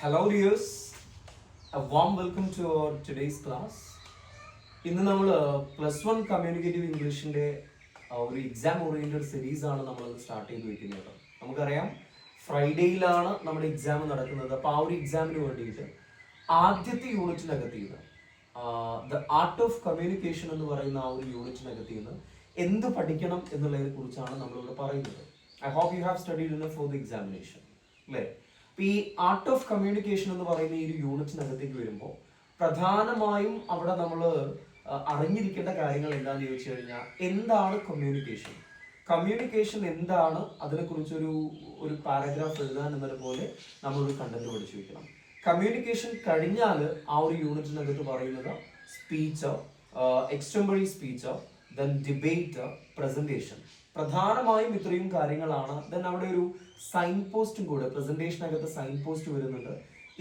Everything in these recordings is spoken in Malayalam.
Hello dears, a warm welcome to our today's class. ഇന്ന് നമ്മൾ +1 കമ്മ്യൂണിക്കേറ്റീവ് ഇംഗ്ലീഷിൻ്റെ ഒരു എക്സാം ഓറിയൻറ്റഡ് സീരീസ് ആണ് നമ്മൾ സ്റ്റാർട്ട് ചെയ്ത് വെക്കുന്നത്. നമുക്കറിയാം ഫ്രൈഡേയിലാണ് നമ്മുടെ എക്സാം നടക്കുന്നത്. അപ്പോൾ ആ ഒരു എക്സാമിന് വേണ്ടിയിട്ട് ആദ്യത്തെ യൂണിറ്റിനകത്ത് നിന്ന് ദ ആർട്ട് ഓഫ് കമ്മ്യൂണിക്കേഷൻ എന്ന് പറയുന്ന ആ ഒരു യൂണിറ്റിനകത്ത് നിന്ന് എന്ത് പഠിക്കണം എന്നുള്ളതിനെ കുറിച്ചാണ് നമ്മളിവിടെ പറയുന്നത്. I hope you have studied enough for the examination, അല്ലേ? അപ്പോൾ ഈ ആർട്ട് ഓഫ് കമ്മ്യൂണിക്കേഷൻ എന്ന് പറയുന്ന ഈ ഒരു യൂണിറ്റിനകത്തേക്ക് വരുമ്പോൾ പ്രധാനമായും അവിടെ നമ്മൾ അറിഞ്ഞിരിക്കേണ്ട കാര്യങ്ങൾ എന്താണെന്ന് ചോദിച്ചു കഴിഞ്ഞാൽ, എന്താണ് കമ്മ്യൂണിക്കേഷൻ, കമ്മ്യൂണിക്കേഷൻ എന്താണ്, അതിനെക്കുറിച്ചൊരു ഒരു പാരഗ്രാഫ് എഴുതാൻ എന്നതുപോലെ നമ്മളൊരു കണ്ടന്റ് പഠിച്ചു വെക്കണം. കമ്മ്യൂണിക്കേഷൻ കഴിഞ്ഞാൽ ആ ഒരു യൂണിറ്റിനകത്ത് പറയുന്നത് speech, extemporary speech, then debate, presentation. പ്രധാനമായും ഇത്രയും കാര്യങ്ങളാണ്. ദെൻ അവിടെ ഒരു സൈൻ പോസ്റ്റും കൂടെ, പ്രസന്റേഷനകത്ത് സൈൻ പോസ്റ്റ് വരുന്നുണ്ട്.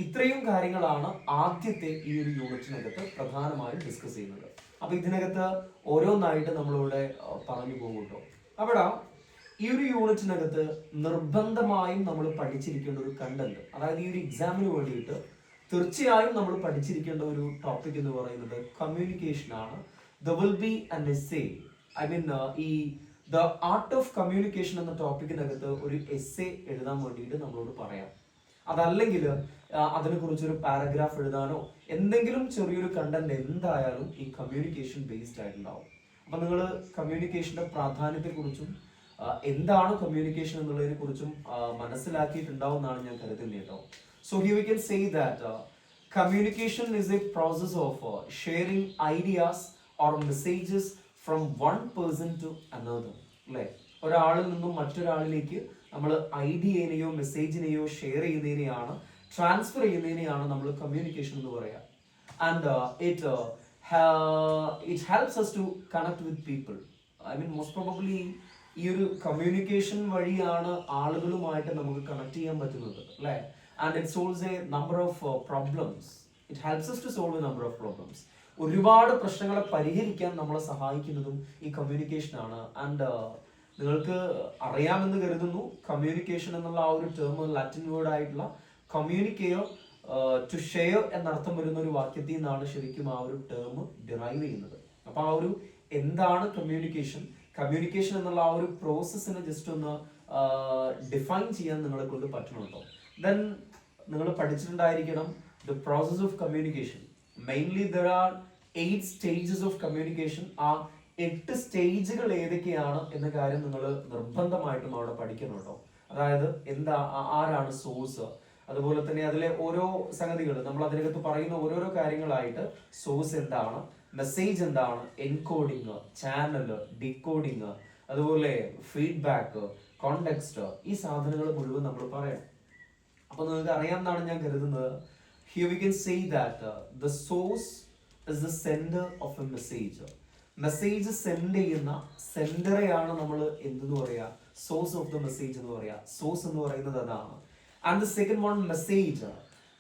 ഇത്രയും കാര്യങ്ങളാണ് ആദ്യത്തെ ഈ ഒരു യൂണിറ്റിനകത്ത് പ്രധാനമായും ഡിസ്കസ് ചെയ്യുന്നത്. അപ്പൊ ഇതിനകത്ത് ഓരോന്നായിട്ട് നമ്മളിവിടെ പറഞ്ഞു പോകുന്നുണ്ടോ. അവിടെ ഈ ഒരു യൂണിറ്റിനകത്ത് നിർബന്ധമായും നമ്മൾ പഠിച്ചിരിക്കേണ്ട ഒരു കണ്ടന്റ്, അതായത് ഈ ഒരു എക്സാമിന് വേണ്ടിയിട്ട് തീർച്ചയായും നമ്മൾ പഠിച്ചിരിക്കേണ്ട ഒരു ടോപ്പിക് എന്ന് പറയുന്നത് കമ്മ്യൂണിക്കേഷൻ ആണ്. The will be an essay, I mean ഈ ദ ആർട്ട് ഓഫ് കമ്മ്യൂണിക്കേഷൻ എന്ന ടോപ്പിക്കിനകത്ത് ഒരു എസ്സേ എഴുതാൻ വേണ്ടിയിട്ട് നമ്മളോട് പറയാം. അതല്ലെങ്കിൽ അതിനെക്കുറിച്ചൊരു പാരഗ്രാഫ് എഴുതാനോ എന്തെങ്കിലും ചെറിയൊരു കണ്ടന്റ് എന്തായാലും ഈ കമ്മ്യൂണിക്കേഷൻ ബേസ്ഡ് ആയിട്ടുണ്ടാവും. അപ്പൊ നിങ്ങൾ കമ്മ്യൂണിക്കേഷന്റെ പ്രാധാന്യത്തെക്കുറിച്ചും എന്താണ് കമ്മ്യൂണിക്കേഷൻ എന്നുള്ളതിനെ കുറിച്ചും മനസ്സിലാക്കിയിട്ടുണ്ടാവും എന്നാണ് ഞാൻ കരുതുന്നത് കേട്ടോ. So here we can say that communication is a process of sharing ideas or messages from one person to another, അല്ലേ? ഒരാളിൽ നിന്നും മറ്റൊരാളിലേക്ക് നമ്മൾ ഐഡിയനെയോ മെസ്സേജിനെയോ ഷെയർ ചെയ്യുന്നതിനെയാണ്, ട്രാൻസ്ഫർ ചെയ്യുന്നതിനെയാണ് നമ്മൾ കമ്മ്യൂണിക്കേഷൻ എന്ന് പറയാം. And it helps us to connect with people. I mean most probably ഈ ഒരു കമ്മ്യൂണിക്കേഷൻ വഴിയാണ് ആളുകളുമായിട്ട് നമുക്ക് കണക്ട് ചെയ്യാൻ പറ്റുന്നത്, അല്ലേ? And it solves A number of problems. It helps us to solve a number of problems. ഒരുപാട് പ്രശ്നങ്ങളെ പരിഹരിക്കാൻ നമ്മളെ സഹായിക്കുന്നതും ഈ കമ്മ്യൂണിക്കേഷൻ ആണ്. ആൻഡ് നിങ്ങൾക്ക് അറിയാമെന്ന് കരുതുന്നു, കമ്മ്യൂണിക്കേഷൻ എന്നുള്ള ആ ഒരു ടേം ലാറ്റിൻ വേർഡ് ആയിട്ടുള്ള കമ്മ്യൂണിക്കെയോ ടു ഷെയർ എന്നർത്ഥം വരുന്ന ഒരു വാക്യത്തിൽ നിന്നാണ് ശരിക്കും ആ ഒരു ടേം ഡിറൈവ് ചെയ്യുന്നത്. അപ്പൊ ആ ഒരു എന്താണ് കമ്മ്യൂണിക്കേഷൻ, കമ്മ്യൂണിക്കേഷൻ എന്നുള്ള ആ ഒരു പ്രോസസ്സിനെ ജസ്റ്റ് ഒന്ന് ഡിഫൈൻ ചെയ്യാൻ നിങ്ങളെ കൊണ്ട് പറ്റണുണ്ടോ. ദെൻ നിങ്ങൾ പഠിച്ചിട്ടുണ്ടായിരിക്കണം the process of communication. Mainly there are 8 stages of communication. ആ 8 സ്റ്റേജുകൾ ഏതൊക്കെയാണ് എന്ന കാര്യം നിങ്ങൾ നിർബന്ധമായിട്ടും അവിടെ പഠിക്കണം കേട്ടോ. അതായത് ആരാണ് സോഴ്സ്, അതുപോലെ തന്നെ അതിലെ ഓരോ സംഗതികൾ നമ്മൾ അതിനകത്ത് പറയുന്ന ഓരോരോ കാര്യങ്ങളായിട്ട് സോഴ്സ് എന്താണ്, മെസ്സേജ് എന്താണ്, എൻകോഡിങ്, ചാനൽ, ഡിക്കോഡിങ്, അതുപോലെ ഫീഡ്ബാക്ക്, കോണ്ടെക്സ്റ്റ്, ഈ സാധനങ്ങൾ മുഴുവൻ നമ്മൾ പറയാം. അപ്പൊ നിങ്ങൾക്ക് അറിയാമെന്നാണ് ഞാൻ കരുതുന്നത്. Here we can say that the source is the sender of a message. Message send ചെയ്യുന്ന സെൻഡറെയാണ് നമ്മൾ എന്തെന്ന് പറയാ, സോഴ്സ് ഓഫ് ദ മെസ്സേജ് എന്ന് പറയാ. സോഴ്സ് എന്ന് പറയുന്നത് അതാണ്. And the second one message.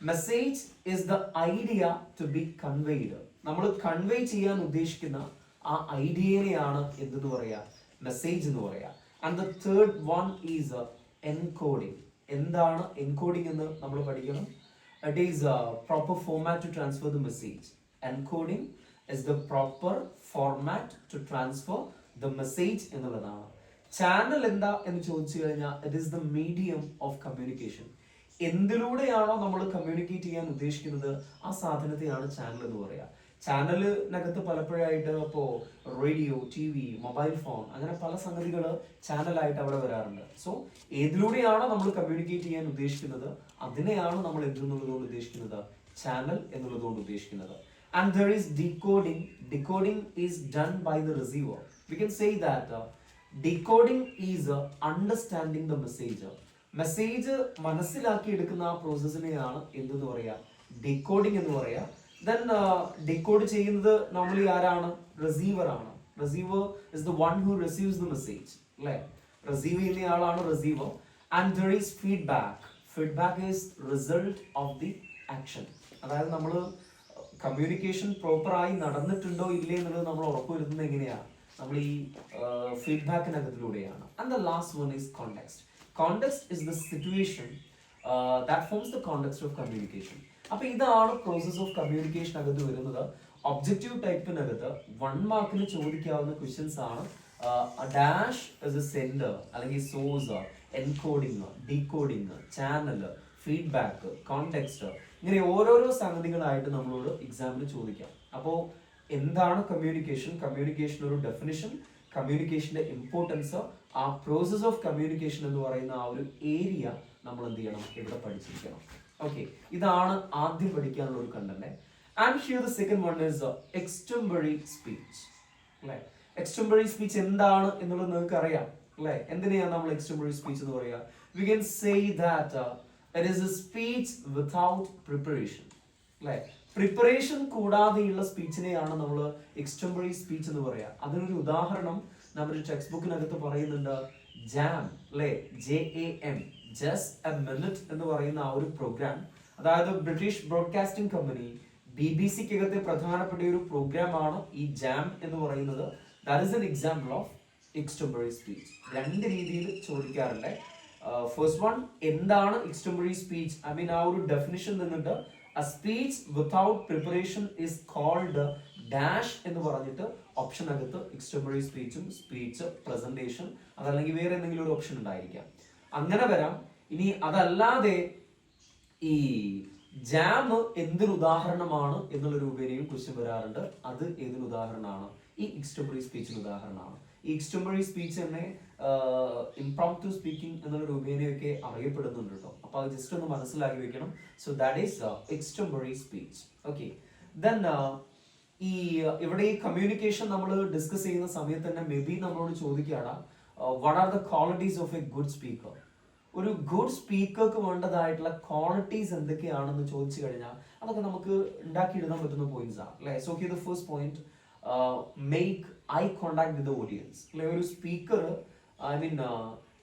Message is the idea to be conveyed. നമ്മൾ കൺവേ ചെയ്യാൻ ഉദ്ദേശിക്കുന്ന ആ ഐഡിയനെയാണ് എന്തെന്ന് പറയാ, മെസ്സേജ് എന്ന് പറയാ. And the third one is encoding. എന്താണ് എൻകോഡിങ് എന്ന് നമ്മൾ പഠിക്കണം. It is a proper format to transfer the message. Encoding is the proper format to transfer the message എന്നുള്ളതാണ്. ചാനൽ എന്താ എന്ന് ചോദിച്ചു കഴിഞ്ഞാൽ it is the medium of communication. എന്തിലൂടെയാണോ നമ്മൾ കമ്മ്യൂണിക്കേറ്റ് ചെയ്യാൻ ഉദ്ദേശിക്കുന്നത് ആ സാധനത്തെയാണ് ചാനൽ എന്ന് പറയുക. ചാനലിനകത്ത് പലപ്പോഴായിട്ട് ഇപ്പോൾ radio, T V, mobile phone, അങ്ങനെ പല സംഗതികൾ ചാനലായിട്ട് അവിടെ വരാറുണ്ട്. സോ ഏതിലൂടെയാണോ നമ്മൾ കമ്മ്യൂണിക്കേറ്റ് ചെയ്യാൻ ഉദ്ദേശിക്കുന്നത് അതിനെയാണ് നമ്മൾ എന്തെന്നുള്ളതുകൊണ്ട് ഉദ്ദേശിക്കുന്നത്, ചാനൽ എന്നുള്ളതുകൊണ്ട് ഉദ്ദേശിക്കുന്നത്. And there is decoding. Decoding is done by the receiver. We can say that decoding is understanding the message. Message മനസ്സിലാക്കി എടുക്കുന്ന ആ പ്രോസസ്സിനെയാണ് എന്തെന്ന് പറയാ, ഡീകോഡിംഗ് എന്ന് പറയാ. ദെൻ ഡീകോഡ് ചെയ്യുന്നത് നോർമലി ആരാണ്, റിസീവർ ആണ്. Receiver is the one who receives the message, അല്ലേ? റിസീവ് ചെയ്യുന്ന ആളാണ് receiver. And there is feedback. Feedback is result of the action. അതായത് നമ്മൾ കമ്മ്യൂണിക്കേഷൻ പ്രോപ്പറായി നടന്നിട്ടുണ്ടോ ഇല്ലേ എന്നുള്ളത് നമ്മൾ ഉറപ്പുവരുത്തുന്നത് എങ്ങനെയാണ്, നമ്മൾ ഈ ഫീഡ്ബാക്കിനകത്തിലൂടെയാണ്. And the last one is context. Context is the situation that forms the context of communication. അപ്പൊ ഇതാണ് പ്രോസസ് ഓഫ് കമ്മ്യൂണിക്കേഷൻ അകത്ത് വരുന്നത്. ഒബ്ജക്റ്റീവ് ടൈപ്പിനകത്ത് 1 മാർക്കിന് ചോദിക്കാവുന്ന ക്വസ്റ്റ്യൻസ് ആണ് ഡാഷ് എസ് എ സെൻഡർ അല്ലെങ്കിൽ source, encoding, decoding, channel, feedback, context, ഇങ്ങനെ ഓരോരോ സംഗതികളായിട്ട് നമ്മളോട് എക്സാമിന് ചോദിക്കാം. അപ്പോൾ എന്താണ് കമ്മ്യൂണിക്കേഷൻ, കമ്മ്യൂണിക്കേഷൻ ഒരു ഡെഫിനിഷൻ, കമ്മ്യൂണിക്കേഷന്റെ ഇമ്പോർട്ടൻസ്, ആ പ്രോസസ് ഓഫ് കമ്മ്യൂണിക്കേഷൻ എന്ന് പറയുന്ന ആ ഒരു ഏരിയ നമ്മൾ എന്ത് ചെയ്യണം, ഇവിടെ പഠിച്ചിരിക്കണം. ഓക്കെ, ഇതാണ് ആദ്യം പഠിക്കാനുള്ള ഒരു content. And here the second one is എക്സ്റ്റംപററി speech. അല്ലെ, എക്സ്റ്റംപററി സ്പീച്ച് എന്താണ് എന്നുള്ളത് നിങ്ങൾക്ക് അറിയാം അല്ലെ. എന്തിനെയാണ് നമ്മൾ എക്സ്റ്റംപററി സ്പീച്ച് എന്ന് പറയുക? V can say that it is A speech without preparation. അല്ലെ, പ്രിപ്പറേഷൻ കൂടാതെയുള്ള സ്പീച്ചിനെയാണ് നമ്മൾ എക്സ്റ്റംപററി സ്പീച്ച് എന്ന് പറയുക. അതിനൊരു ഉദാഹരണം നമ്മുടെ ടെക്സ്റ്റ് ബുക്കിനകത്ത് പറയുന്നുണ്ട്. ജാം, അല്ലെ, JAM, ജസ്റ്റ് എ മിനിറ്റ് എന്ന് പറയുന്ന ആ ഒരു പ്രോഗ്രാം, അതായത് ബ്രിട്ടീഷ് ബ്രോഡ്കാസ്റ്റിംഗ് കമ്പനി BBC-ക്കകത്തെ പ്രധാനപ്പെട്ട ഒരു പ്രോഗ്രാം ആണ് ഈ ജാം എന്ന് പറയുന്നത്. That is an example of extempore speech. 2 രീതിയിൽ ചോദിക്കാറുണ്ട്. ഫസ്റ്റ് വൺ, എന്താണ് എക്സ്റ്റംപററി സ്പീച്ച്? ഐ മീൻ ആ ഒരു ഡെഫിനിഷൻ നിന്നിട്ട് a speech without preparation is called dash എന്ന് പറഞ്ഞിട്ട് ഓപ്ഷൻ അകത്ത് എക്സ്റ്റംപററി സ്പീച്ചും സ്പീച്ച് പ്രസന്റേഷൻ അതല്ലെങ്കിൽ വേറെ എന്തെങ്കിലും ഒരു ഓപ്ഷൻ ഉണ്ടായിരിക്കാം. അങ്ങനെ വരാം. ഇനി അതല്ലാതെ ഈ ജാം എന്തൊരു ഉദാഹരണമാണ് എന്നുള്ള രൂപേണയും ക്വസ്റ്റ്യൻ വരാറുണ്ട്. അത് ഏതൊരു ഉദാഹരണമാണ്? ഈ എക്സ്റ്റംപററി സ്പീച്ചിന് ഉദാഹരണമാണ്. ഈ എക്സ്റ്റംപററി സ്പീച്ച് തന്നെ ഇംപ്രോംപ്റ്റു സ്പീക്കിംഗ് എന്നുള്ള രൂപേണയൊക്കെ അറിയപ്പെടുന്നുണ്ട് കേട്ടോ. അപ്പൊ അത് ജസ്റ്റ് ഒന്ന് മനസ്സിലാക്കി വെക്കണം. So that is എക്സ്റ്റംപററി speech. Okay, then ഈ ഇവിടെ ഈ കമ്മ്യൂണിക്കേഷൻ നമ്മൾ ഡിസ്കസ് ചെയ്യുന്ന സമയത്ത് തന്നെ മേ ബി നമ്മളോട് ചോദിക്കുകയാണ് what are the qualities of A good speaker. ഒരു ഗുഡ് സ്പീക്കർക്ക് വേണ്ടതായിട്ടുള്ള ക്വാളിറ്റീസ് എന്തൊക്കെയാണെന്ന് ചോദിച്ചു കഴിഞ്ഞാൽ അതൊക്കെ നമുക്ക് ഉണ്ടാക്കി എഴുതാൻ പറ്റുന്ന പോയിന്റ്സ് ആണ് അല്ലെ. So here the first point, make eye contact with the audience. അല്ലെ, ഒരു സ്പീക്കർ ഐ മീൻ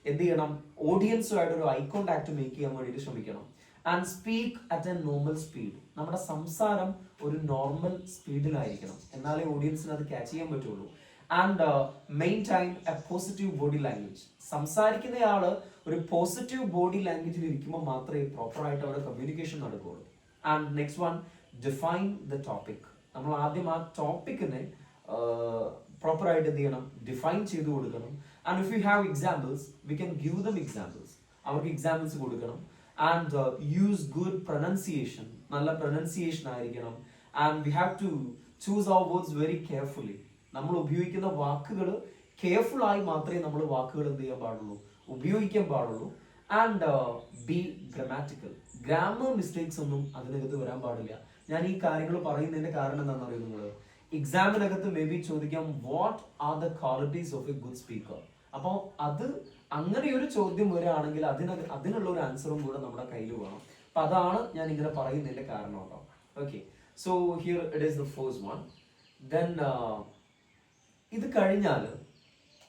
എന്ത് ചെയ്യണം, ഓഡിയൻസുമായിട്ട് ഒരു ഐ കോണ്ടാക്ട് മേക്ക് ചെയ്യാൻ വേണ്ടിയിട്ട് ശ്രമിക്കണം. And speak at A normal speed. നമ്മുടെ സംസാരം ഒരു നോർമൽ സ്പീഡിലായിരിക്കണം, എന്നാലേ ഓഡിയൻസിന് അത് ക്യാച്ച് ചെയ്യാൻ പറ്റുള്ളൂ. And maintain a positive body language. സംസാരിക്കുന്നയാള് ഒരു പോസിറ്റീവ് ബോഡി ലാംഗ്വേജിൽ ഇരിക്കുമ്പോൾ മാത്രമേ പ്രോപ്പർ ആയിട്ട് അവിടെ കമ്മ്യൂണിക്കേഷൻ നടക്കുകയുള്ളൂ. And next one, define the topic. നമ്മൾ ആദ്യം ആ ടോപ്പിക്കിനെ പ്രോപ്പർ ആയിട്ട് എന്ത് ചെയ്യണം, ഡിഫൈൻ ചെയ്ത് കൊടുക്കണം. And if you have examples we can give them examples. അവർക്ക് എക്സാമ്പിൾസ് കൊടുക്കണം. And use good pronunciation. നല്ല പ്രൊനൗൺസിയേഷൻ ആയിരിക്കണം. And we have to choose our words very carefully. നമ്മൾ ഉപയോഗിക്കുന്ന വാക്കുകൾ കെയർഫുൾ ആയി മാത്രമേ നമ്മൾ വാക്കുകൾ എന്ത് ചെയ്യാൻ പാടുള്ളൂ, ഉപയോഗിക്കാൻ പാടുള്ളൂ. And B grammatical. Grammar mistakes ഒന്നും അതിനകത്ത് വരാൻ പാടില്ല. ഞാൻ ഈ കാര്യങ്ങൾ പറയുന്നതിന്റെ കാരണം എന്താണെന്ന് അറിയോ നിങ്ങൾ? എക്സാമിനകത്ത് മേ ബി ചോദിക്കാം what are the qualities of A good speaker. അപ്പോൾ അത് അങ്ങനെ ഒരു ചോദ്യം വരികയാണെങ്കിൽ അതിനുള്ള ഒരു ആൻസറും കൂടെ നമ്മുടെ കയ്യിൽ വേണം. അപ്പൊ അതാണ് ഞാൻ ഇങ്ങനെ പറയുന്നതിന്റെ കാരണം കേട്ടോ. Okay, so here it is the first one. Then ഇത് കഴിഞ്ഞാൽ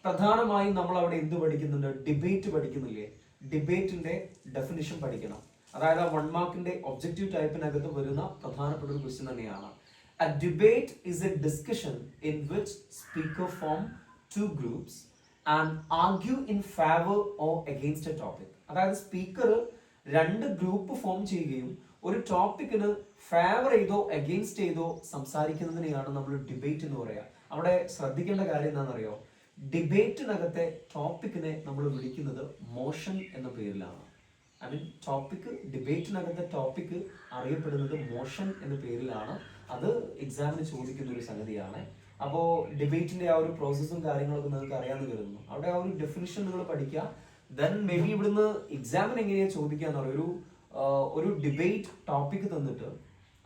പ്രധാനമായും നമ്മൾ അവിടെ എന്ത് പഠിക്കുന്നുണ്ട്? ഡിബേറ്റ് പഠിക്കുന്നില്ലേ? ഡിബേറ്റിന്റെ ഡെഫിനിഷൻ പഠിക്കണം. അതായത് 1 മാർക്കിന്റെ ഒബ്ജക്റ്റീവ് ടൈപ്പിനകത്ത് വരുന്ന പ്രധാനപ്പെട്ട ഒരു ക്വസ്റ്റ്യൻ തന്നെയാണ്. A debate is a discussion in which speaker form 2 groups and argue in favor or against a topic. അതായത് സ്പീക്കർ 2 ഗ്രൂപ്പ് ഫോം ചെയ്യുകയും ഒരു ടോപ്പിക്കിന് ഫേവർ ചെയ്തോ അഗെയിൻസ്റ്റ് ചെയ്തോ സംസാരിക്കുന്നതിനെയാണ് നമ്മൾ ഡിബേറ്റ് എന്ന് പറയുക. അവിടെ ശ്രദ്ധിക്കേണ്ട കാര്യം എന്താണെന്നറിയോ? ഡിബേറ്റിനകത്തെ ടോപ്പിക്കിനെ നമ്മൾ വിളിക്കുന്നത് മോഷൻ എന്ന പേരിലാണ്. ഐ മീൻ ടോപ്പിക്, ഡിബേറ്റിനകത്തെ ടോപ്പിക് അറിയപ്പെടുന്നത് മോഷൻ എന്ന പേരിലാണ്. അത് എക്സാമിന് ചോദിക്കുന്ന ഒരു സംഗതിയാണ്. അപ്പോൾ ഡിബേറ്റിന്റെ ആ ഒരു പ്രോസസ്സും കാര്യങ്ങളൊക്കെ നിങ്ങൾക്ക് അറിയാമെന്ന് കരുതുന്നു. അവിടെ ആ ഒരു ഡെഫിനിഷൻ നിങ്ങൾ പഠിക്കുക. ദെൻ മേ ബി ഇവിടുന്ന് എക്സാമിന് എങ്ങനെയാണ് ചോദിക്കാന്ന് പറയും, ഒരു ഡിബേറ്റ് ടോപ്പിക് തന്നിട്ട്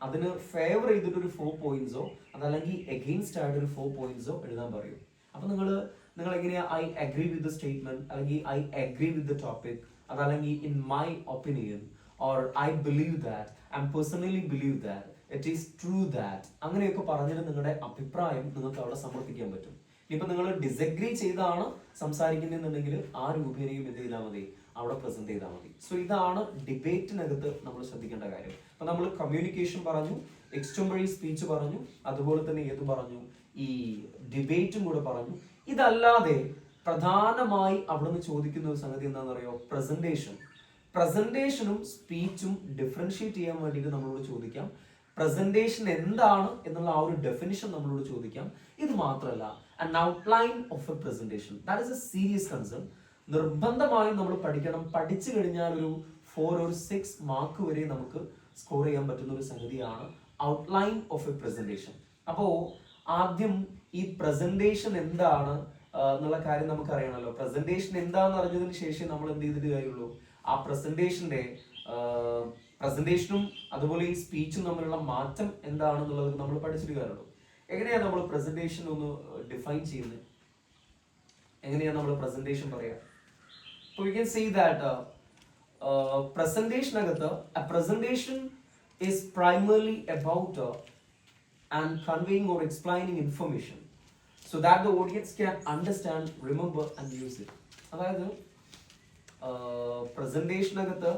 അതിന് ഫേവർ ചെയ്തിട്ട് ഒരു 4 പോയിന്റ്സോ അതല്ലെങ്കിൽ എഗെയിൻസ്റ്റ് ആയിട്ട് ഒരു 4 പോയിന്റ്സോ എഴുതാൻ പറയും. അപ്പൊ നിങ്ങൾ എങ്ങനെയാ I agree with the statement അല്ലെങ്കിൽ I agree with the topic അതല്ലെങ്കിൽ in my opinion or I believe that, I personally believe that, it is true that, അങ്ങനെയൊക്കെ പറഞ്ഞിട്ട് നിങ്ങളുടെ അഭിപ്രായം നിങ്ങൾക്ക് അവിടെ സമർപ്പിക്കാൻ പറ്റും. ഇപ്പൊ നിങ്ങൾ ഡിസഗ്രി ചെയ്താണ് സംസാരിക്കുന്നതെന്നുണ്ടെങ്കിൽ ആ രൂപേണയും എന്ത് ചെയ്താൽ മതി, അവിടെ പ്രസന്റ് ചെയ്താൽ മതി. സോ ഇതാണ് ഡിബേറ്റിനകത്ത് നമ്മൾ ശ്രദ്ധിക്കേണ്ട കാര്യം. അപ്പൊ നമ്മൾ കമ്മ്യൂണിക്കേഷൻ പറഞ്ഞു, എക്സ്റ്റംപററി സ്പീച്ച് പറഞ്ഞു, അതുപോലെ തന്നെ ഏത് പറഞ്ഞു, ഈ ഡിബേറ്റും കൂടെ പറഞ്ഞു. ഇതല്ലാതെ പ്രധാനമായി അവിടെ നിന്ന് ചോദിക്കുന്ന ഒരു സംഗതി എന്താണെന്ന് അറിയോ? പ്രസന്റേഷൻ. പ്രസന്റേഷനും സ്പീച്ചും ഡിഫറൻഷിയേറ്റ് ചെയ്യാൻ വേണ്ടിയിട്ട് നമ്മളോട് ചോദിക്കാം. പ്രസന്റേഷൻ എന്താണ് എന്നുള്ള ആ ഒരു ഡെഫിനിഷൻ നമ്മളോട് ചോദിക്കാം. ഇത് മാത്രമല്ല, an outline of a presentation, that is a serious concern. നിർബന്ധമായും നമ്മൾ പഠിക്കണം. പഠിച്ചു കഴിഞ്ഞാൽ ഒരു 4 or 6 മാർക്ക് വരെ നമുക്ക് സ്കോർ ചെയ്യാൻ പറ്റുന്ന ഒരു സംഗതിയാണ് ഔട്ട്ലൈൻ ഓഫ് എ പ്രസന്റേഷൻ. അപ്പോൾ ആദ്യം ഈ പ്രസന്റേഷൻ എന്താണ് എന്നുള്ള കാര്യം നമുക്ക് അറിയണമല്ലോ. പ്രസന്റേഷൻ എന്താണെന്ന് അറിഞ്ഞതിന് ശേഷം നമ്മൾ എന്ത് ചെയ്തിട്ട് കാര്യമുള്ളൂ, ആ പ്രസന്റേഷനും അതുപോലെ ഈ സ്പീച്ചും തമ്മിലുള്ള മാറ്റം എന്താണെന്നുള്ളത് നമ്മൾ പഠിച്ചിട്ട് കാര്യമുള്ളൂ. എങ്ങനെയാണ് നമ്മൾ പ്രസന്റേഷൻ ഒന്ന് ഡിഫൈൻ ചെയ്യുന്നത്? എങ്ങനെയാണ് നമ്മൾ പ്രസന്റേഷൻ പറയാ? So we can see that presentation agatha, a presentation is primarily about and conveying or explaining information so that the audience can understand, remember and use it. അതായത് പ്രസന്റേഷൻ അകത്ത്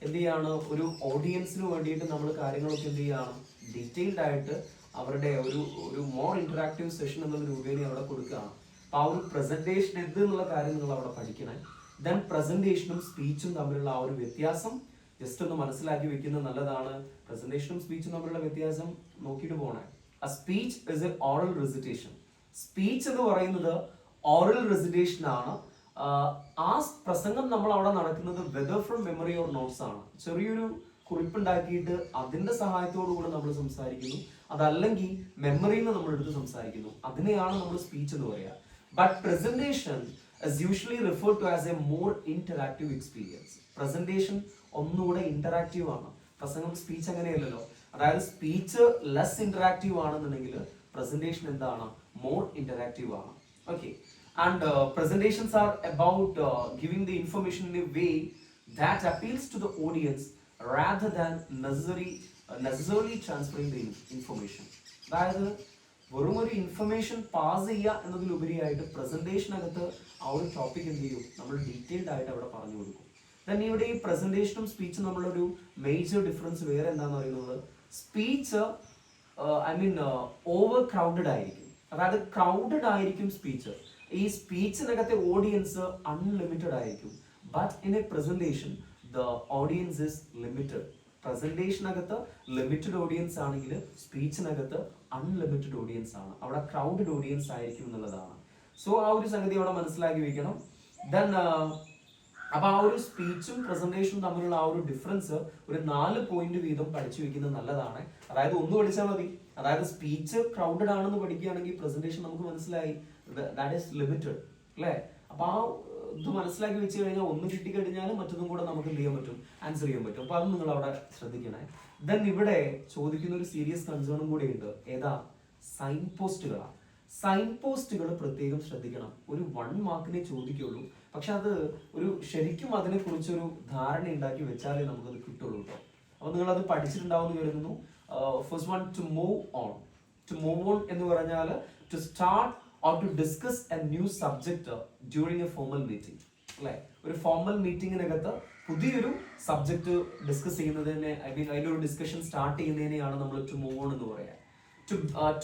എന്ത് ചെയ്യാണ്, ഒരു ഓഡിയൻസിന് വേണ്ടിയിട്ട് നമ്മൾ കാര്യങ്ങളൊക്കെ എന്ത് ചെയ്യാണ്, ഡീറ്റെയിൽഡ് ആയിട്ട് അവരുടെ ഒരു മോർ ഇന്ററാക്റ്റീവ് സെഷൻ എന്നുള്ള രൂപേണ അവിടെ കൊടുക്കുകയാണ്. അപ്പൊ ആ ഒരു പ്രസന്റേഷൻ എന്ത് എന്നുള്ള കാര്യം നിങ്ങൾ അവിടെ പഠിക്കണേ. ദെൻ പ്രസന്റേഷനും സ്പീച്ചും തമ്മിലുള്ള ആ ഒരു വ്യത്യാസം ജസ്റ്റ് ഒന്ന് മനസ്സിലാക്കി വെക്കുന്നത് നല്ലതാണ്. പ്രസന്റേഷനും സ്പീച്ചും തമ്മിലുള്ള വ്യത്യാസം നോക്കിയിട്ട് പോകണേ. A speech is an oral recitation. Speech എന്ന് പറയുന്നത് ഓറൽ റെസിറ്റേഷൻ ആണ്. ആ പ്രസംഗം നമ്മൾ അവിടെ നടക്കുന്നത് whether from memory or notes ആണ്. ചെറിയൊരു കുറിപ്പുണ്ടാക്കിയിട്ട് അതിന്റെ സഹായത്തോടു കൂടെ നമ്മൾ സംസാരിക്കുന്നു, അതല്ലെങ്കിൽ മെമ്മറിയിൽ നിന്ന് നമ്മൾ എടുത്ത് സംസാരിക്കുന്നു. അതിനെയാണ് നമ്മൾ സ്പീച്ച് എന്ന് പറയുക. But presentation is usually referred to as a more interactive experience. Presentation ഒന്നുകൂടെ ഇന്ററാക്റ്റീവ് ആണ്. പ്രസംഗം സ്പീച്ച് അങ്ങനെയല്ലല്ലോ. അതായത് സ്പീച്ച് ലെസ് ഇന്ററാക്റ്റീവ് ആണെന്നുണ്ടെങ്കിൽ പ്രസന്റേഷൻ എന്താണ്, മോർ ഇന്ററാക്റ്റീവ് ആണ്. Okay, and presentations are about giving the information in a way that appeals to the audience rather than necessarily transferring the information. അതായത് വെറും ഒരു ഇൻഫർമേഷൻ പാസ് ചെയ്യുക എന്നതിലുപരിയായിട്ട് പ്രസന്റേഷനകത്ത് ആ ഒരു ടോപ്പിക് എന്ത് ചെയ്യും, നമ്മൾ ഡീറ്റെയിൽഡ് ആയിട്ട് അവിടെ പറഞ്ഞു കൊടുക്കും. ദെൻ ഇവിടെ ഈ പ്രസന്റേഷനും സ്പീച്ചും നമ്മളൊരു മേജർ ഡിഫറൻസ് വേറെ എന്താണെന്ന് പറയുന്നത്, സ്പീച്ച് ഓവർ ക്രൗഡഡ് ആയിരിക്കും. അതായത് ക്രൗഡഡ് ആയിരിക്കും സ്പീച്ച്. ഈ സ്പീച്ചിനകത്തെ ഓഡിയൻസ് അൺലിമിറ്റഡ് ആയിരിക്കും. But in a presentation the audience is limited. പ്രസന്റേഷനകത്ത് ലിമിറ്റഡ് ഓഡിയൻസ് ആണെങ്കിൽ സ്പീച്ചിനകത്ത് അൺലിമിറ്റഡ് ഓഡിയൻസ് ആണ്. അവിടെ ക്രൗഡഡ് ഓഡിയൻസ് ആയിരിക്കും എന്നുള്ളതാണ്. സോ ആ ഒരു സംഗതി അവിടെ മനസ്സിലാക്കി വെക്കണം. ദെൻ അപ്പൊ ആ ഒരു സ്പീച്ചും പ്രസന്റേഷനും തമ്മിലുള്ള ആ ഒരു ഡിഫറൻസ് ഒരു 4 പോയിന്റ് വീതം പഠിച്ചു വെക്കുന്നത് നല്ലതാണ്. അതായത് ഒന്ന് പഠിച്ചാൽ മതി. അതായത് സ്പീച്ച് ക്രൗഡഡ് ആണെന്ന് പഠിക്കുകയാണെങ്കിൽ പ്രസന്റേഷൻ നമുക്ക് മനസ്സിലായി ദാറ്റ് ഈസ് ലിമിറ്റഡ് അല്ലേ. അപ്പൊ ആ ഇത് മനസ്സിലാക്കി വെച്ച് കഴിഞ്ഞാൽ ഒന്ന് കിട്ടിക്കഴിഞ്ഞാൽ മറ്റൊന്നും കൂടെ നമുക്ക് എന്ത് ചെയ്യാൻ പറ്റും, ആൻസർ ചെയ്യാൻ പറ്റും. അപ്പൊ അത് നിങ്ങൾ അവിടെ ശ്രദ്ധിക്കണേ. ദെൻ ഇവിടെ ചോദിക്കുന്ന ഒരു സീരിയസ് കൺസേണും കൂടെ ഉണ്ട്. ഏതാ? സൈൻ പോസ്റ്റുകളാണ്. സൈൻ പോസ്റ്റുകൾ പ്രത്യേകം ശ്രദ്ധിക്കണം. ഒരു 1 മാർക്കിനെ ചോദിക്കുള്ളൂ. പക്ഷെ അത് ഒരു ശരിക്കും അതിനെ കുറിച്ചൊരു ധാരണ ഉണ്ടാക്കി വെച്ചാലേ നമുക്കത് കിട്ടുള്ളൂ കേട്ടോ. അപ്പൊ നിങ്ങൾ അത് പഠിച്ചിട്ടുണ്ടാവുമെന്ന് കരുതുന്നു. First one, to move on. To move on എന്ന് പറഞ്ഞാൽ to start or to discuss a new subject during a formal meeting. അല്ലേ, ഒരു ഫോർമൽ മീറ്റിങ്ങിനകത്ത് പുതിയൊരു സബ്ജക്ട് ഡിസ്കസ് ചെയ്യുന്നതിനെ അതിലൊരു ഡിസ്കഷൻ സ്റ്റാർട്ട് ചെയ്യുന്നതിനെയാണ് നമ്മൾ ടു മൂവ് ഓൺ എന്ന് പറയാം.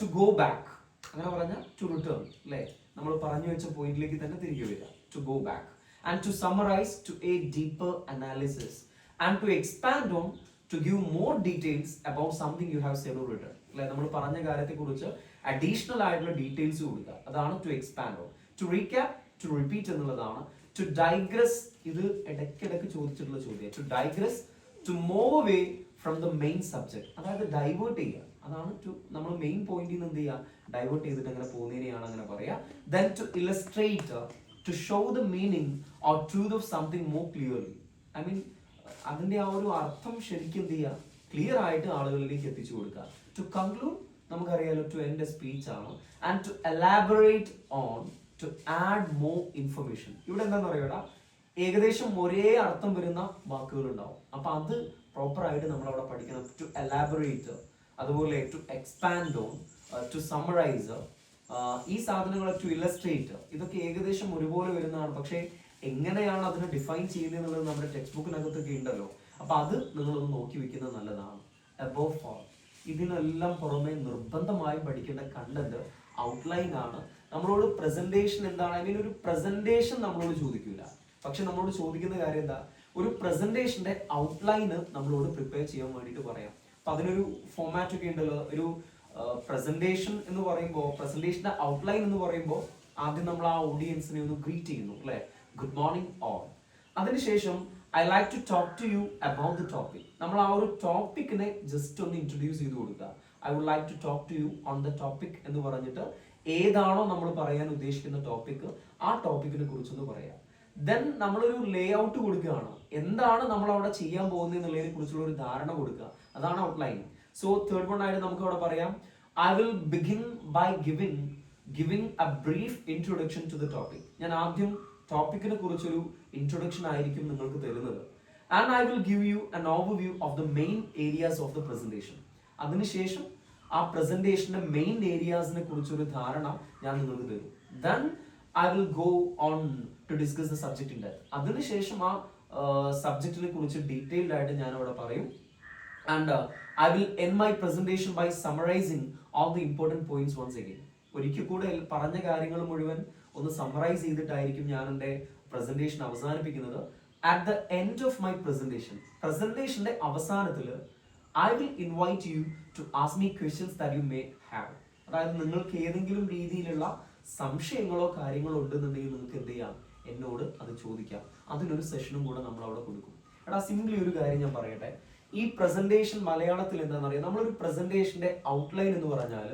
ടു ഗോ ബാക്ക് അങ്ങനെ പറഞ്ഞാൽ ടു റിട്ടേൺ അല്ലേ, നമ്മൾ പറഞ്ഞു വെച്ച പോയിന്റിലേക്ക് തന്നെ തിരികെ വരിക. To go back. And to summarise, to a deeper analysis and to expand on, to give more details about something you have said or written അല്ലെ. നമ്മൾ പറഞ്ഞ കാര്യത്തെ കുറിച്ച് അഡീഷണൽ ആയിട്ടുള്ള ഡീറ്റെയിൽസ് കൊടുക്കുക. അതാണ് to expand on. To recap, to repeat എന്നുള്ളതാണ്. ടു ഡൈഗ്രസ്, ഇത് ഇടയ്ക്കിടയ്ക്ക് ചോദിച്ചിട്ടുള്ള ചോദ്യം. To digress, to move away from the main subject. അതായത് ഡൈവേർട്ട് ചെയ്യുക. അതാണ് നമ്മൾ മെയിൻ പോയിന്റിൽ നിന്ന് എന്ത് ചെയ്യുക, ഡൈവേർട്ട് ചെയ്തിട്ട് അങ്ങനെ പോകുന്നതിനെയാണ് അങ്ങനെ പറയുക. Then to illustrate, to show the meaning or truth of something more clearly. അതിന്റെ ആ ഒരു അർത്ഥം ശരിക്കും എന്ത് ചെയ്യുക, ക്ലിയർ ആയിട്ട് ആളുകളിലേക്ക് എത്തിച്ചു കൊടുക്കുക. ടു കൺക്ലൂഡ്, നമുക്കറിയാലോ ടു എൻഡ് എ സ്പീച്ച് ആണ്. And to elaborate on, to add more information. ഇവിടെ എന്താന്ന് പറയുക, ഏകദേശം ഒരേ അർത്ഥം വരുന്ന വാക്കുകൾ ഉണ്ടാവും. അപ്പൊ അത് പ്രോപ്പർ ആയിട്ട് നമ്മൾ അവിടെ പഠിക്കണം. ടു എലാബറേറ്റ്, അതുപോലെ to expand on, to summarise, ഈ സാധനങ്ങൾ ടു ഇലസ്ട്രേറ്റ്, ഇതൊക്കെ ഏകദേശം ഒരുപോലെ വരുന്നതാണ്. പക്ഷേ എങ്ങനെയാണ് അതിനെ ഡിഫൈൻ ചെയ്യുന്നത് എന്നുള്ളത് നമ്മുടെ ടെക്സ്റ്റ് ബുക്കിനകത്തൊക്കെ ഉണ്ടല്ലോ. അപ്പൊ അത് നിങ്ങളൊന്ന് നോക്കി വെക്കുന്നത് നല്ലതാണ്. അബോവ് ഓൾ, ഇതിനെല്ലാം പുറമെ നിർബന്ധമായും പഠിക്കേണ്ട കണ്ടന്റ് ഔട്ട്ലൈൻ ആണ്. നമ്മളോട് പ്രസന്റേഷൻ എന്താണ്, ഒരു പ്രസന്റേഷൻ നമ്മളോട് ചോദിക്കില്ല. പക്ഷെ നമ്മളോട് ചോദിക്കുന്ന കാര്യം എന്താ, ഒരു പ്രസന്റേഷന്റെ ഔട്ട്ലൈന് നമ്മളോട് പ്രിപ്പയർ ചെയ്യാൻ വേണ്ടിയിട്ട് പറയാം. അപ്പൊ അതിനൊരു ഫോമാറ്റ് ഒക്കെ ഉണ്ടല്ലോ. ഒരു പ്രസന്റേഷൻ എന്ന് പറയുമ്പോൾ, പ്രസന്റേഷന്റെ ഔട്ട്ലൈൻ എന്ന് പറയുമ്പോൾ ആദ്യം നമ്മൾ ആ ഓഡിയൻസിനെ ഒന്ന് ഗ്രീറ്റ് ചെയ്യുന്നു അല്ലെ, ഗുഡ് മോർണിംഗ് ഓൾ. അതിനുശേഷം I like to talk to you about the topic. നമ്മൾ ആ ഒരു ടോപ്പിക്കിനെ ജസ്റ്റ് ഒന്ന് ഇൻട്രൊഡ്യൂസ് ചെയ്ത് കൊടുക്കുക. I would like to talk to you on the topic എന്ന് പറഞ്ഞിട്ട് ഏതാണോ നമ്മൾ പറയാൻ ഉദ്ദേശിക്കുന്ന ടോപ്പിക്, ആ ടോപ്പിക്കിനെ കുറിച്ചൊന്ന് പറയാം. ദെൻ നമ്മളൊരു ലേ ഔട്ട് കൊടുക്കുകയാണ്, എന്താണ് നമ്മൾ അവിടെ ചെയ്യാൻ പോകുന്നത് എന്നുള്ളതിനെ കുറിച്ചുള്ള ഒരു ധാരണ കൊടുക്കുക. അതാണ് ഔട്ട്ലൈൻ. സോ തേർഡ് വൺ ആയിട്ട് നമുക്ക് അവിടെ പറയാം, I will begin by giving a brief introduction to the topic. ഞാൻ ആദ്യം ടോപ്പിക്കിനെ കുറിച്ചൊരു ഇൻട്രൊഡക്ഷൻ ആയിരിക്കും നിങ്ങൾക്ക് തരുന്നത്. And I will give you an overview of the main areas of the presentation. അതിനുശേഷം ആ പ്രസന്റേഷന്റെ മെയിൻ ഏരിയാസിനെ കുറിച്ചൊരു ധാരണ ഞാൻ നിങ്ങൾക്ക് തരും. Then I will go on to discuss the subject in depth. അതിനുശേഷം ആ സബ്ജക്റ്റിനെ കുറിച്ച് ഡീറ്റെയിൽഡ് ആയിട്ട് ഞാൻ അവിടെ പറയും. And I will end my presentation by summarising all the important points once again. ഒരിക്കൽ കൂടെ പറഞ്ഞ കാര്യങ്ങൾ മുഴുവൻ ഒന്ന് സമ്മറൈസ് ചെയ്തിട്ടായിരിക്കും ഞാൻ എൻ്റെ പ്രസന്റേഷൻ അവസാനിപ്പിക്കുന്നത്. At the end of my പ്രസന്റേഷന്റെ അവസാനത്തിൽ I will invite you to ask me questions that you may have. അതായത് നിങ്ങൾക്ക് ഏതെങ്കിലും രീതിയിലുള്ള സംശയങ്ങളോ കാര്യങ്ങളോ ഉണ്ടെന്നുണ്ടെങ്കിൽ നിങ്ങൾക്ക് എന്ത് ചെയ്യാം, എന്നോട് അത് ചോദിക്കാം. അതിനൊരു സെഷനും കൂടെ നമ്മൾ അവിടെ കൊടുക്കും. എടാ സിംപ്ലി ഒരു കാര്യം ഞാൻ പറയട്ടെ, ഈ പ്രസന്റേഷൻ മലയാളത്തിൽ എന്താണെന്ന് അറിയാം, നമ്മളൊരു പ്രസന്റേഷന്റെ ഔട്ട്ലൈൻ എന്ന് പറഞ്ഞാൽ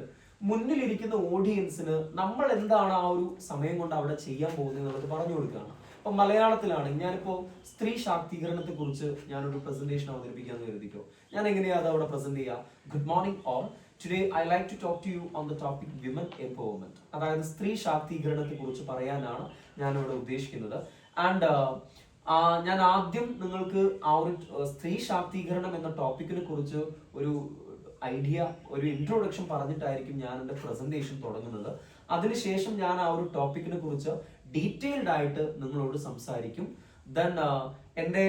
മുന്നിലിരിക്കുന്ന ഓഡിയൻസിന് നമ്മൾ എന്താണ് ആ ഒരു സമയം കൊണ്ട് അവിടെ ചെയ്യാൻ പോകുന്നത് എന്നുള്ളത് പറഞ്ഞു കൊടുക്കുകയാണ്. അപ്പൊ മലയാളത്തിലാണ് ഞാനിപ്പോ സ്ത്രീ ശാക്തീകരണത്തെ കുറിച്ച് ഞാനൊരു പ്രസന്റേഷൻ അവതരിപ്പിക്കാന്ന് കരുതിക്കോ. ഞാൻ എങ്ങനെയാ അത് അവിടെ പ്രസന്റ് ചെയ്യുക? Good morning all, today I like to talk to you on the topic women empowerment. അതായത് സ്ത്രീ ശാക്തീകരണത്തെ കുറിച്ച് പറയാനാണ് ഞാനിവിടെ ഉദ്ദേശിക്കുന്നത്. ആൻഡ് ഞാൻ ആദ്യം നിങ്ങൾക്ക് ആ ഒരു സ്ത്രീ ശാക്തീകരണം എന്ന ടോപ്പിക്കിനെ കുറിച്ച് ഒരു ഐഡിയ, ഒരു ഇൻട്രൊഡക്ഷൻ പറഞ്ഞിട്ടായിരിക്കും ഞാൻ എൻ്റെ പ്രസന്റേഷൻ തുടങ്ങുന്നത്. അതിനുശേഷം ഞാൻ ആ ഒരു ടോപ്പിക്കിനെ കുറിച്ച് ഡീറ്റെയിൽഡ് ആയിട്ട് നിങ്ങളോട് സംസാരിക്കും. ദെൻ എൻ്റെ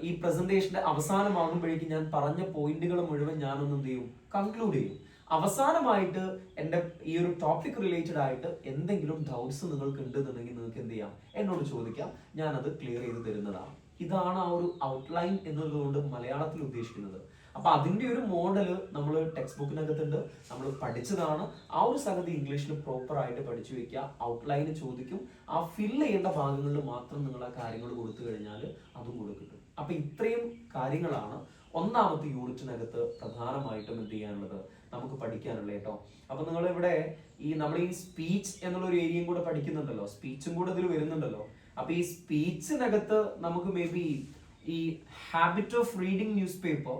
ഈ പ്രസന്റേഷന്റെ അവസാനമാകുമ്പോഴേക്കും ഞാൻ പറഞ്ഞ പോയിന്റുകൾ മുഴുവൻ ഞാനൊന്ന് എന്ത് ചെയ്യും, കൺക്ലൂഡ് ചെയ്യും. അവസാനമായിട്ട് എൻ്റെ ഈ ഒരു ടോപ്പിക് റിലേറ്റഡ് ആയിട്ട് എന്തെങ്കിലും ഡൗട്ട്സ് നിങ്ങൾക്ക് ഉണ്ടെന്നുണ്ടെങ്കിൽ നിങ്ങൾക്ക് എന്ത് ചെയ്യാം, എന്നോട് ചോദിക്കാം. ഞാനത് ക്ലിയർ ചെയ്ത് തരുന്നതാണ്. ഇതാണ് ആ ഒരു ഔട്ട്ലൈൻ എന്നതുകൊണ്ട് മലയാളത്തിൽ ഉദ്ദേശിക്കുന്നത്. അപ്പൊ അതിന്റെ ഒരു മോഡല് നമ്മൾ ടെക്സ്റ്റ് ബുക്കിനകത്തുണ്ട്, നമ്മൾ പഠിച്ചതാണ്. ആ ഒരു സംഗതി ഇംഗ്ലീഷിൽ പ്രോപ്പർ ആയിട്ട് പഠിച്ചു വെക്കുക. ഔട്ട്ലൈന് ചോദിക്കും, ആ ഫില്ല് ചെയ്യേണ്ട ഭാഗങ്ങളിൽ മാത്രം നിങ്ങൾ ആ കാര്യങ്ങൾ കൊടുത്തു കഴിഞ്ഞാൽ അതും കൂടെ കിട്ടും. അപ്പൊ ഇത്രയും കാര്യങ്ങളാണ് ഒന്നാമത്തെ യൂണിറ്റിനകത്ത് പ്രധാനമായിട്ടും എന്ത് ചെയ്യാനുള്ളത്, നമുക്ക് പഠിക്കാനുള്ളത് കേട്ടോ. അപ്പൊ നിങ്ങൾ ഇവിടെ നമ്മൾ ഈ സ്പീച്ച് എന്നുള്ള ഒരു ഏരിയയും കൂടെ പഠിക്കുന്നുണ്ടല്ലോ, സ്പീച്ചും കൂടെ ഇതിൽ വരുന്നുണ്ടല്ലോ. അപ്പൊ ഈ സ്പീച്ചിനകത്ത് നമുക്ക് മേ ബി ഈ habit of reading news paper,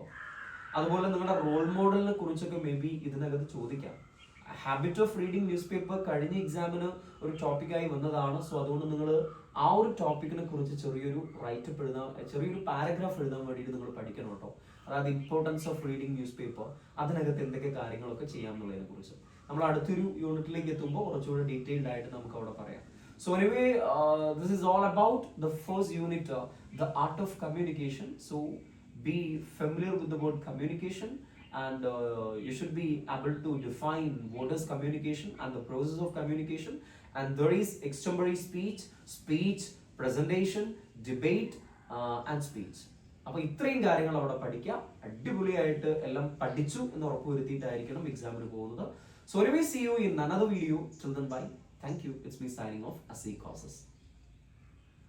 അതുപോലെ നിങ്ങളുടെ റോൾ മോഡലിനെ കുറിച്ചൊക്കെ മേ ബി ഇതിനകത്ത് ചോദിക്കാം. Habit of reading news paper കഴിഞ്ഞ എക്സാമിന് ഒരു ടോപ്പിക്കായി വന്നതാണ്. സോ അതുകൊണ്ട് നിങ്ങൾ ആ ഒരു ടോപ്പിക്കിനെ കുറിച്ച് ചെറിയൊരു റൈറ്റപ്പ് എഴുതാൻ, ചെറിയൊരു പാരഗ്രാഫ് എഴുതാൻ വേണ്ടിയിട്ട് നിങ്ങൾ പഠിക്കണം കേട്ടോ. അതായത് importance of reading news paper, അതിനകത്ത് എന്തൊക്കെ കാര്യങ്ങളൊക്കെ ചെയ്യാം എന്നുള്ളതിനെ കുറിച്ച് നമ്മൾ അടുത്തൊരു യൂണിറ്റിലേക്ക് എത്തുമ്പോൾ കുറച്ചുകൂടെ ഡീറ്റെയിൽഡ് ആയിട്ട് നമുക്ക് അവിടെ പറയാം. So anyway, this is all about the first unit, the art of communication. So be familiar with the word communication, and you should be able to define what is communication and the process of communication. And there is extempore speech, presentation, debate, and speech. അപ്പോൾ ഇത്രയും കാര്യങ്ങൾ അവിടെ പഠിക്കുക. അടിപൊളിയായിട്ട് എല്ലാം പഠിച്ചു എന്ന് ഉറപ്പുവരുത്തിയിട്ടായിരിക്കണം എക്സാമിന് പോകുന്നത്. So anyway, see you in another video. Till then, bye. Thank you. It's me signing off. Asi Causes.